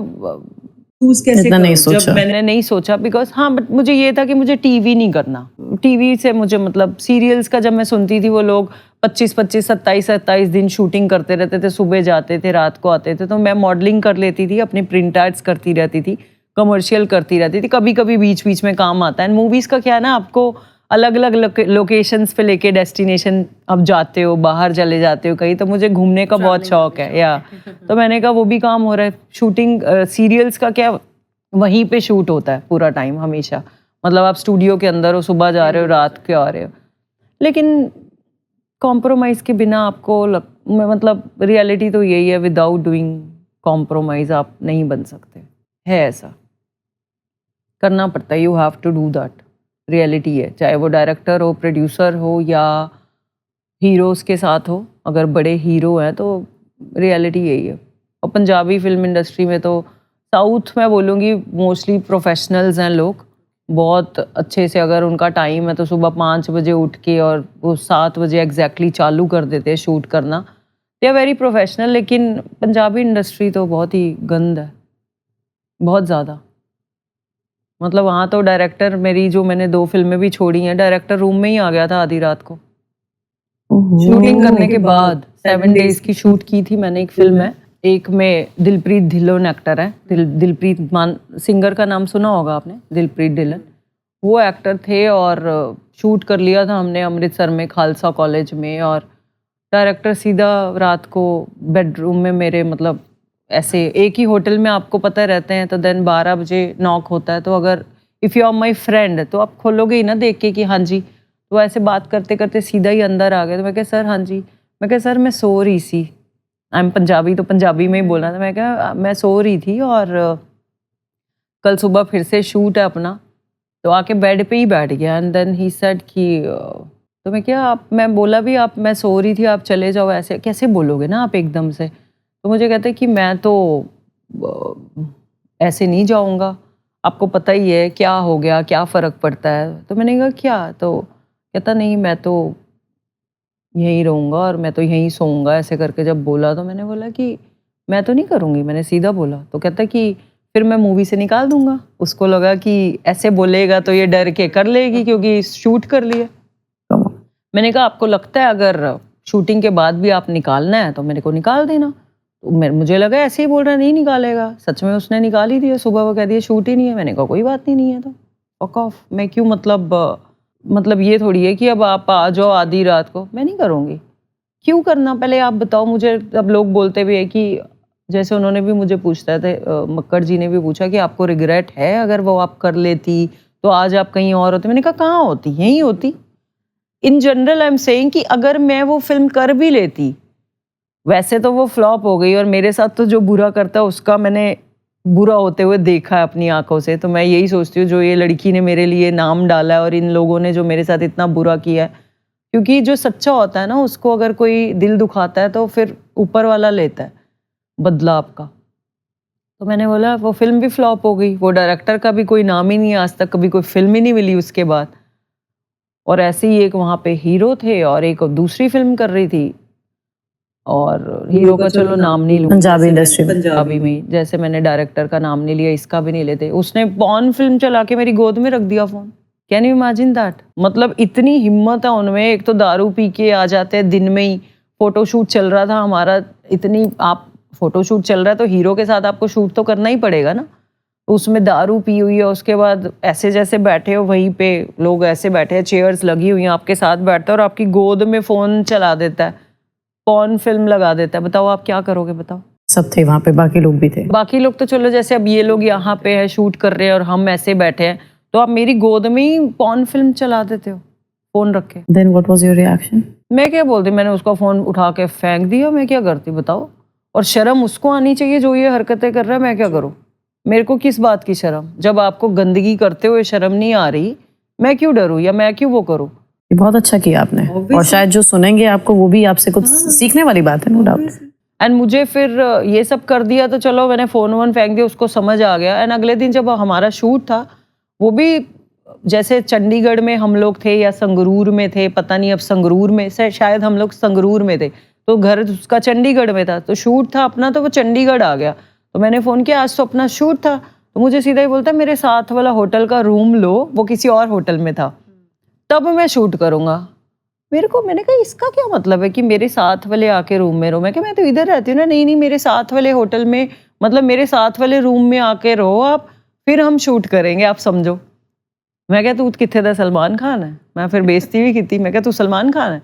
Choose कैसे इतना नहीं करो? जब सोचा। मैंने नहीं सोचा बिकॉज हाँ बट मुझे ये था कि मुझे टीवी नहीं करना। टीवी से मुझे मतलब सीरियल्स का जब मैं सुनती थी वो लोग 25-25 27-27 दिन शूटिंग करते रहते थे, सुबह जाते थे रात को आते थे, तो मैं मॉडलिंग कर लेती थी, अपनी प्रिंट आर्ट्स करती रहती थी, कमर्शियल करती रहती थी, कभी कभी बीच बीच में काम आता है। एंड मूवीज़ का क्या है ना, आपको अलग अलग लोकेशंस पे लेके डेस्टिनेशन अब जाते हो, बाहर चले जाते हो कहीं, तो मुझे घूमने का बहुत शौक है या तो मैंने कहा वो भी काम हो रहा है। शूटिंग सीरियल्स का क्या वहीं पे शूट होता है पूरा टाइम हमेशा, मतलब आप स्टूडियो के अंदर हो, सुबह जा रहे हो रात के आ रहे हो, लेकिन कॉम्प्रोमाइज़ के बिना आपको मतलब रियलिटी तो यही है, विदाउट डूइंग कॉम्प्रोमाइज़ आप नहीं बन सकते, है ऐसा, करना पड़ता है, you have to do that, reality है, चाहे वो डायरेक्टर हो, प्रोड्यूसर हो या हीरोज़ के साथ हो, अगर बड़े हीरो हैं तो रियलिटी यही है। और पंजाबी फिल्म इंडस्ट्री में तो साउथ में बोलूँगी मोस्टली प्रोफेशनल्स हैं लोग, बहुत अच्छे से, अगर उनका टाइम है तो सुबह 5 बजे उठ के और वो 7 बजे एग्जैक्टली चालू कर देते हैं शूट करना, दे आर वेरी प्रोफेशनल। लेकिन पंजाबी इंडस्ट्री तो बहुत ही गंद है, बहुत ज़्यादा, मतलब वहाँ तो डायरेक्टर, मेरी जो मैंने 2 फिल्में भी छोड़ी हैं, डायरेक्टर रूम में ही आ गया था आधी रात को शूटिंग करने के बाद। 7 डेज की शूट की थी मैंने एक फिल्म है, एक में दिलप्रीत ढिल्लोन एक्टर है, दिलप्रीत मान, सिंगर का नाम सुना होगा आपने, दिलप्रीत ढिल्लोन, वो एक्टर थे, और शूट कर लिया था हमने अमृतसर में खालसा कॉलेज में, और डायरेक्टर सीधा रात को बेडरूम में मेरे, मतलब ऐसे एक ही होटल में आपको पता रहते हैं, तो देन 12 बजे नॉक होता है, तो अगर if you are my friend तो आप खोलोगे ही ना देख के कि हाँ जी, तो ऐसे बात करते करते सीधा ही अंदर आ गए। तो मैं कहा सर हाँ जी, मैं कहा सर मैं सो रही सी, आई एम पंजाबी तो पंजाबी में ही बोलना था, मैं कहा मैं सो रही थी और कल सुबह फिर से शूट है अपना, तो आके बेड पे ही बैठ गया। एंड देन ही सेड कि तो मैं क्या आप, मैं बोला भी आप, मैं सो रही थी आप चले जाओ, ऐसे कैसे बोलोगे ना आप एकदम से। तो मुझे कहते कि मैं तो ऐसे नहीं जाऊंगा, आपको पता ही है क्या हो गया, क्या फ़र्क पड़ता है। तो मैंने कहा क्या, तो कहता नहीं मैं तो यहीं रहूँगा और मैं तो यहीं सोऊंगा, ऐसे करके जब बोला तो मैंने बोला कि मैं तो नहीं करूँगी, मैंने सीधा बोला। तो कहता कि फिर मैं मूवी से निकाल दूंगा। उसको लगा कि ऐसे बोलेगा तो ये डर के कर लेगी क्योंकि शूट कर लिया। मैंने कहा आपको लगता है अगर शूटिंग के बाद भी आप निकालना है तो मेरे को निकाल देना। तो मुझे लगा ऐसे ही बोल रहा है, नहीं निकालेगा, सच में उसने निकाल ही दिया। सुबह वो कह दिया शूट ही नहीं है। मैंने कहा कोई बात नहीं है तो फक ऑफ, मैं क्यों मतलब ये थोड़ी है कि अब आप आ जाओ आधी रात को, मैं नहीं करूँगी, क्यों करना, पहले आप बताओ मुझे। अब लोग बोलते भी है कि जैसे उन्होंने भी मुझे पूछता थे, मक्कड़ जी ने भी पूछा कि आपको रिग्रेट है अगर वो आप कर लेती तो आज आप कहीं और होती। मैंने कहा कहाँ होती, यहीं होती। In general I am saying कि अगर मैं वो फिल्म कर भी लेती, वैसे तो वो फ्लॉप हो गई और मेरे साथ तो जो बुरा करता है उसका मैंने बुरा होते हुए देखा है अपनी आंखों से। तो मैं यही सोचती हूँ जो ये लड़की ने मेरे लिए नाम डाला है और इन लोगों ने जो मेरे साथ इतना बुरा किया है, क्योंकि जो सच्चा होता है ना उसको अगर कोई दिल दुखाता है तो फिर ऊपर वाला लेता है बदला आपका। तो मैंने बोला वो फिल्म भी फ्लॉप हो गई, वो डायरेक्टर का भी कोई नाम ही नहीं है आज तक, कभी कोई फिल्म ही नहीं मिली उसके बाद। और ऐसे ही एक वहाँ पे हीरो थे और एक दूसरी फिल्म कर रही थी, और हीरो का चलो नाम नहीं लूँ, पंजाबी इंडस्ट्री में, पंजाबी में, जैसे मैंने डायरेक्टर का नाम नहीं लिया, इसका भी नहीं लेते। उसने पॉर्न फिल्म चला के मेरी गोद में रख दिया phone. Can you imagine that? मतलब इतनी हिम्मत है उनमें। एक तो दारू पी के आ जाते हैं दिन में ही, फोटोशूट चल रहा था हमारा, इतनी आप फोटोशूट चल रहा है तो हीरो के साथ आपको शूट तो करना ही पड़ेगा ना। उसमें दारू पी हुई है, उसके बाद ऐसे जैसे बैठे हो वहीं पे लोग ऐसे बैठे हैं, चेयर्स लगी हुई हैं, आपके साथ बैठता है और आपकी गोद में फ़ोन चला देता है, पॉर्न फिल्म लगा देता है। बताओ आप क्या करोगे, बताओ। सब थे वहाँ पे, बाकी लोग भी थे। बाकी लोग तो चलो, जैसे अब ये लोग यहाँ पे है शूट कर रहे हैं और हम ऐसे बैठे हैं, तो आप मेरी गोद में ही पॉर्न फिल्म चला देते हो फ़ोन रख के। Then what was your reaction? मैं क्या बोलती, मैंने उसका फ़ोन उठा के फेंक दिया। मैं क्या करती बताओ? और शर्म उसको आनी चाहिए जो ये हरकतें कर रहा है, मैं क्या करूँ? मेरे को किस बात की शर्म? जब आपको गंदगी करते हुए शर्म नहीं आ रही, मैं क्यों डरूँ या मैं क्यों वो करूँ? ये बहुत अच्छा किया आपने, और शायद जो सुनेंगे आपको वो भी आपसे कुछ सीखने वाली बात है, नो डाउट। एंड मुझे फिर ये सब कर दिया तो चलो मैंने फ़ोन वोन फेंक दिया, उसको समझ आ गया। एंड अगले दिन जब हमारा शूट था, वो भी जैसे चंडीगढ़ में हम लोग थे या संगरूर में थे, पता नहीं, अब संगरूर में से शायद हम लोग संगरूर में थे, तो घर उसका चंडीगढ़ में था, तो शूट था अपना तो वो चंडीगढ़ आ गया। तो मैंने फ़ोन किया, आज तो अपना शूट था। तो मुझे सीधा ही बोलता है मेरे साथ वाला होटल का रूम लो, वो किसी और होटल में था, तब मैं शूट करूँगा। मैंने कहा इसका क्या मतलब है कि मेरे साथ वाले आके रूम में रहो? मैं कहा मैं तो इधर रहती हूँ ना। नहीं मेरे साथ वाले होटल में, मतलब मेरे साथ वाले रूम में आके रहो आप, फिर हम शूट करेंगे, आप समझो। मैं क्या तू किथे दा सलमान खान है? मैं फिर बेइज्जती भी की थी। मैं क्या तू सलमान खान है?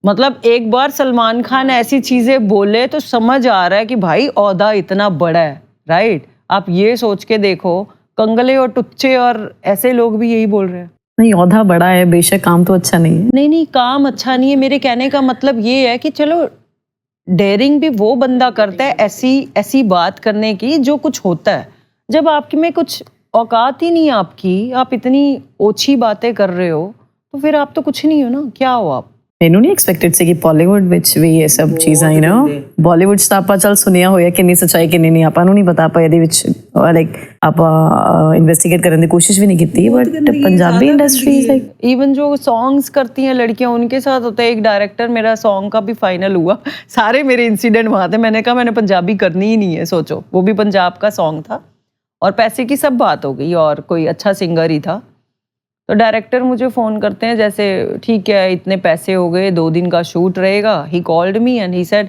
मतलब एक बार सलमान खान ऐसी चीजें बोले तो समझ आ रहा है कि भाई ओहदा इतना बड़ा है, राइट? आप ये सोच के देखो, कंगले और टुच्चे और ऐसे लोग भी यही बोल रहे हैं। नहीं, औधा बड़ा है बेशक, काम तो अच्छा नहीं है। नहीं काम अच्छा नहीं है। मेरे कहने का मतलब ये है कि चलो डेयरिंग भी वो बंदा करता है ऐसी बात करने की जो कुछ होता है। जब आपके में कुछ औकात ही नहीं है आपकी, आप इतनी ओछी बातें कर रहे हो, तो फिर आप तो कुछ नहीं हो ना। क्या हो आप? ਮੈਨੂੰ ਨਹੀਂ ਐਕਸਪੈਕਟਡ ਸੀ ਕਿ ਬਾਲੀਵੁੱਡ ਵਿੱਚ ਵੀ ਇਹ ਸਭ ਚੀਜ਼ਾਂ ਹੀ ਨਾ, ਬਾਲੀਵੁੱਡ 'ਚ ਤਾਂ ਆਪਾਂ ਚੱਲ ਸੁਣਿਆ ਹੋਇਆ ਕਿੰਨੀ ਸੱਚਾਈ ਕਿੰਨੀ ਨਹੀਂ, ਆਪਾਂ ਨੂੰ ਨਹੀਂ ਪਤਾ, ਆਪਾਂ ਇਹਦੇ ਵਿੱਚ ਲਾਈਕ ਆਪਾਂ ਇਨਵੈਸਟੀਗੇਟ ਕਰਨ ਦੀ ਕੋਸ਼ਿਸ਼ ਵੀ नहीं ਕੀਤੀ, but Punjabi industry is like even जो सॉन्ग्स करती हैं लड़कियां उनके साथ होता है। एक डायरेक्टर, मेरा सॉन्ग का भी फाइनल हुआ, सारे मेरे इंसिडेंट वहाँ थे। मैंने कहा मैंने पंजाबी करनी ही नहीं है, सोचो वो भी पंजाब का सॉन्ग था और पैसे की सब बात हो गई और कोई अच्छा सिंगर ही था। तो डायरेक्टर मुझे फ़ोन करते हैं, जैसे ठीक है इतने पैसे हो गए, 2 दिन का शूट रहेगा। He called me and he said,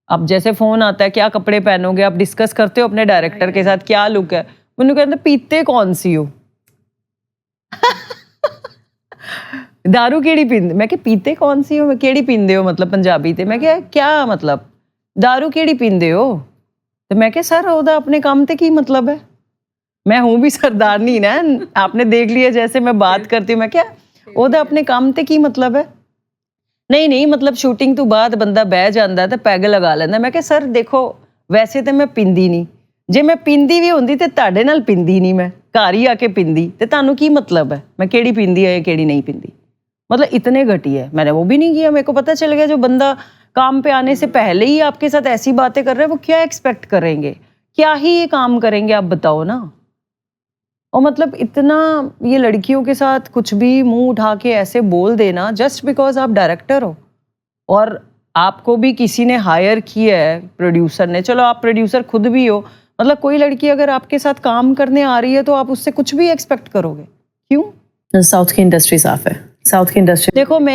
अब जैसे फ़ोन आता है क्या कपड़े पहनोगे, आप डिस्कस करते हो अपने डायरेक्टर के साथ क्या लुक है। मैंने कहते पीते कौन सी हो दारू केड़ी पींदे? मैं क्या पीते कौन सी हो, मैं केड़ी पींदे हो मतलब पंजाबी ते। मैं क्या मतलब दारू केड़ी पींदे हो? तो मैं क्या सर ओदा अपने काम ते की मतलब है, मैं हूं भी सरदारनी ना, आपने देख लिया जैसे मैं बात करती हूँ। मैं क्या ओदा अपने काम ते की मतलब है? नहीं मतलब शूटिंग तो बाद बंदा बह जाता है तो पैग लगा लेंदा। मैं क्या सर देखो वैसे तो मैं पींदी नहीं, जे मैं पींदी भी होंदी ते तुहाडे नाल पींदी नहीं, मैं घर ही आके पींदी, ते तुहानू की मतलब है मैं केड़ी पींदी है केड़ी नहीं पींदी? मतलब इतने घटिया है। मैंने वो भी नहीं किया। मेरे को पता चल गया जो बंदा काम पे आने से पहले ही आपके साथ ऐसी बातें कर रहे हैं, वो क्या एक्सपेक्ट करेंगे, क्या ही ये काम करेंगे, आप बताओ ना। और मतलब इतना ये लड़कियों के साथ कुछ भी मुंह उठा के ऐसे बोल देना जस्ट बिकॉज आप डायरेक्टर हो और आपको भी किसी ने हायर किया है, प्रोड्यूसर ने। चलो आप प्रोड्यूसर खुद भी हो, मतलब कोई लड़की अगर आपके साथ काम करने आ रही है तो आप उससे कुछ भी एक्सपेक्ट करोगे, क्यों? साउथ की इंडस्ट्री साफ है, साउथ की इंडस्ट्री देखो मैं